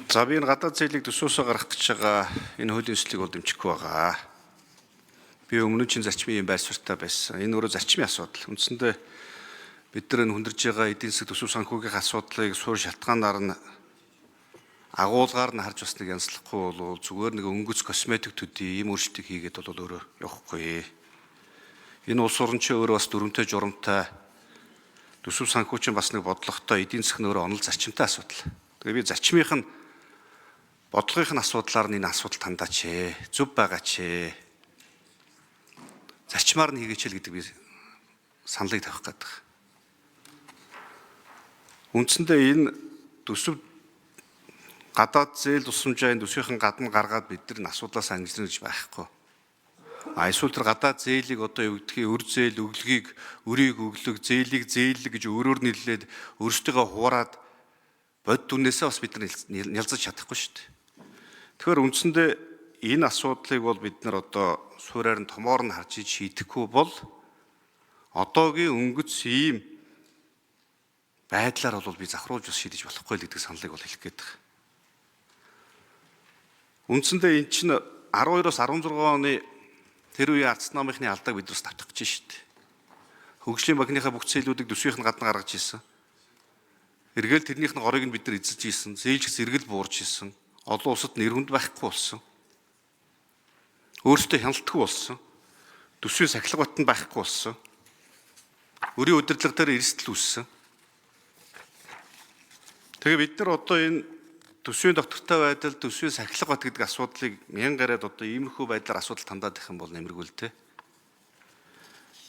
За би энэ гадаад зээлийг төсөөсөө гаргах гэж байгаа энэ хуулийн төслийг бол дэмжихгүй байгаа. Би өмнө чинь зарчмын байр суурьтай байсан. Энэ өөрөө зарчмын асуудал. Үндсэндээ бид нар энэ хүндэрж байгаа эдийн засаг төсөв санхүүгийн асуудлыг суурь шалтгаанаар нь агуулгаар нь харж бас нэг янзлахгүй бол зүгээр нэг өнгөц косметик төдий ийм өөрчлөлтийг хийгээд бол өөрөө явахгүй. Энэ улс орн чинь өөрөө бас дүрмтэй журамтай төсөв санхүүчин бас нэг бодлоготой эдийн засаг нь өөрөө онол зарчимтай асуудал. Тэгээ би зарчмынх нь бодлогын асуудлаар нь энэ асуудал тандаач зөв байгаач зарчмаар нь хийгээч л гэдэг би саналыг тавих гэдэг. Үндсэндээ энэ төсөв гадаад зээл тусламжаа энэ төсвийн гадна гаргаад бид нар асуудлаас ангижлна гэж байхгүй. Эсвэл тэр гадаад зээлийг одоо юу гэдгийг өр зээл өглөгийг өрийг өглөг зээлийг зээлэг гэж өөрөөр нэрлээд өөрсдөө хуураад бод дүнээсээ бас бид нар нялзаж чадахгүй шүү дээ. Тэгэхээр үндсэндээ энэ асуудлыг бол бид нар одоо суурьаар нь томоор нь харж шийдэхгүй бол одоогийн өнгөц ийм байдлаар бол би завхруулж бас шийдэж болохгүй л гэдэг саналыг бол хэлэх гээд байна. Үндсэндээ эн чинь 12-оос 16 оны тэр үеийн арц намынхны алдааг бид бас давтах гэж шүү дээ. Хөгжлийн банкныхаа бүх зээлүүдийг төсвийнх нь гадна гаргаж ирсэн. Эргээл тэрнийх нь горыг нь бид нар эзэлж ирсэн. Зээлч зэрэгэл буурж ирсэн. Олон улсад нэр хүнд байхгүй болсон. Өөрсдөө хяналтгүй болсон. Төсвийн сахилга батнд байхгүй болсон. Өрийн удирдлага дээр эрсдэл үүссэн. Тэгээ бид нар одоо энэ төсвийн доктортой байдал, төсвийн сахилга бат гэдэг асуудлыг мянгараад одоо иймэрхүү байдлаар асуудал тандаад их юм бол нэмэргүй л дээ.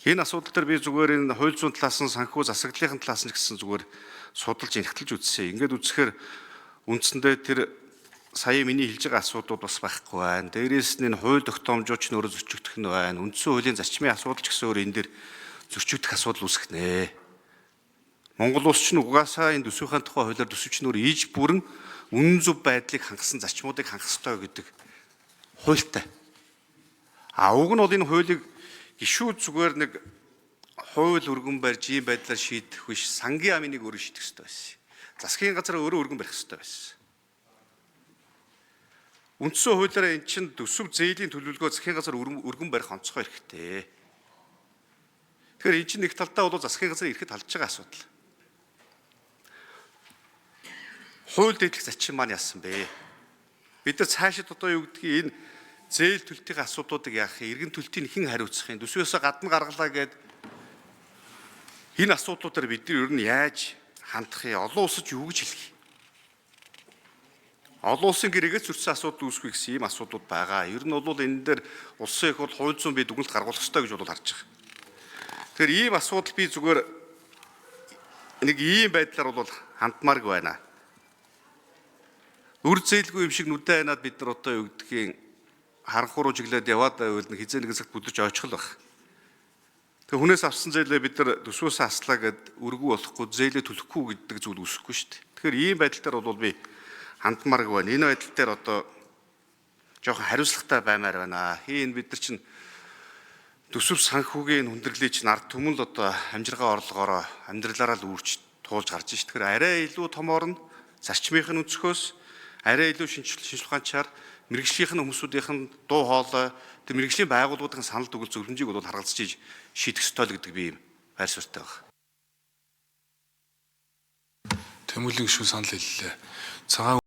Энэ асуудал дээр би зүгээр энэ хууль зүйн талаас нь санхүү засаглалын талаас нь гэсэн зүгээр судалж эрхтэлж үзсэн. Ингээд үзэхээр үндсэндээ тэр сая миний хэлж байгаа асуудлууд бас байхгүй байна. Дээрээс нь энэ хууль тогтоомжууд ч нөрөө зөрчигдөх нь байна. Үндсэн хуулийн зарчмын асуудал ч гэсэн өөр энэ дээр зөрчигдөх асуудал үүсгэнэ. Монгол улс ч угаасаа энэ төсвийн тухай хуулиар төсөвч нөр ийж бүрэн үнэн зөв байдлыг хангасан зарчмуудыг хангах ёстой гэдэг хуультай. Уг нь бол энэ хуулийг гишүүд зүгээр нэг хууль өргөн барьж ийм байдлаар шийдэх биш, сангийн аминыг өөрөө шийдэх ёстой байсан. Засгийн газар өөрөө өргөн барих ёстой байсан. Үндсэн хуулиараа эн чинь төсөв зээлийн төлөвлөгөө засгийн газар өргөн барих онцгой хэрэгтэй. Тэгэхээр эн чинь нэг талдаа бол засгийн газар ирэхэд талж байгаа асуудал. Хууль дэдлэх зарчим маань яасан бэ? Бид нар цаашид одоо юу гэдгийг энэ зээл төлтийн асуудлуудыг яах юм? Иргэн төлтийг хэн хариуцах юм? Төсвөөсөө гадна гаргалаа гэд энэ асуудлуудаар бид нар ер нь яаж хандах юм? Олон улсад юу гэж хэлэх юм? Олон улсын гэрээгээ зөрчсөн асуудал үүсэх гэсэн ийм асуудлууд байгаа. Ер нь бол энэ дээр улсын их бол хууль зүйн бие дүгнэлт гаргуулах ёстой гэж бол харж байгаа. Тэгэхээр ийм асуудал би зүгээр нэг ийм байдлаар бол хандмаарг байна. Үр зээлгүй юм шиг нүдэн ханаад бид нар одоо юу гэдгийг харанхууруу чиглээд яваад байвал нэг хизээ нэгэн цагт бүдэрч очихл баг. Тэгээ хүнээс авсан зээлээ бид нар төсвөөсөө аслаа гэд өргүү болохгүй зээлээ төлөхгүй гэдэг зүйл үүсэхгүй шүү дээ. Тэгэхээр ийм байдал дээр бол би хандмаарг байна. Энэ байдал дээр одоо жоохон хариуцлагатай баймаар байна. Хийн бид нар чинь төсөв санхүүгийн хүндрэлийг чинь ард түмэн л одоо амжиргаа орлогоороо амьдралаараа л үүрч туулж гарч ш. Тэгэхээр арай илүү томоор нь зарчмынх нь өнцгөөс арай илүү шинжлэх ухаанчаар мэрэгжлийн хүмүүсүүдийнх нь дуу хоолой тэр мэрэгжлийн байгууллагуудын санал дүгэл зөвлөмжийг бол харгалзаж шийдэх ёстой л гэдэг би юм байр суурьтай байна. Тэмүүлэг шүү санал хэллээ.